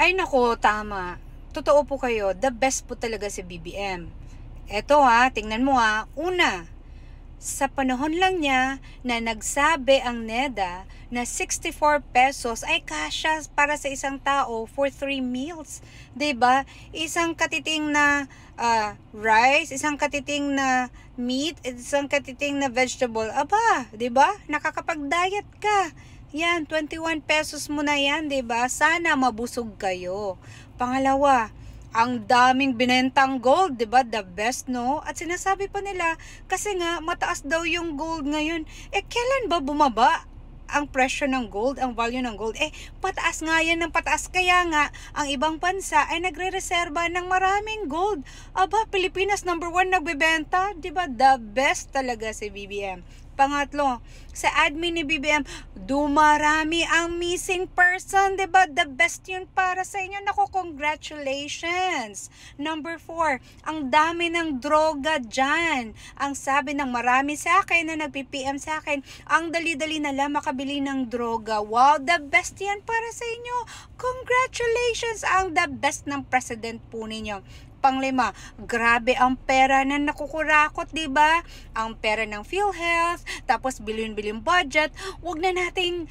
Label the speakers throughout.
Speaker 1: Ay nako, tama. Totoo po kayo, the best po talaga si BBM. Eto tingnan mo una, sa panahon lang niya na nagsabi ang NEDA na 64 pesos ay kasya para sa isang tao for 3 meals. 'Di ba? Isang katiting na rice, isang katiting na meat, isang katiting na vegetable. Aba, 'di ba? Nakakapag-diet ka. Yan, 21 pesos mo na yan, 'di ba? Sana mabusog kayo. Pangalawa, ang daming binentang gold, 'di ba? The best, no? At sinasabi pa nila kasi nga mataas daw yung gold ngayon. Kailan ba bumaba ang presyo ng gold, ang value ng gold? Pataas nga yan ng pataas. Kaya nga, ang ibang bansa ay nagre-reserba ng maraming gold. Aba, Pilipinas #1 nagbebenta, 'di ba? The best talaga si BBM. Pangatlo, sa admin ni BBM, dumarami ang missing person, 'di ba? The best 'yun para sa inyo. Nako, congratulations. Number 4, ang dami ng droga diyan. Ang sabi ng marami sa akin na nagpi-PM sa akin, ang dali-dali na lang makabili ng droga. Wow, the best 'yan para sa inyo. Congratulations, ang the best ng president po ninyo. Panglima, grabe ang pera na nakukurakot, 'di ba? Ang pera ng PhilHealth, tapos billion-billion budget. Huwag na nating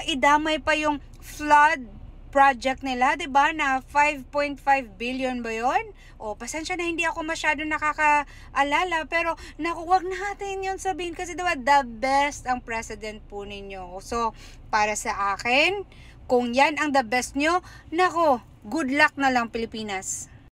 Speaker 1: idamay pa yung flood project nila, 'di ba? Na 5.5 billion ba 'yon? Pasensya na hindi ako masyado nakakaalala, pero naku, wag natin 'yon sabihin kasi 'di ba, the best ang president po ninyo. So, para sa akin, kung yan ang the best nyo, nako, good luck na lang Pilipinas.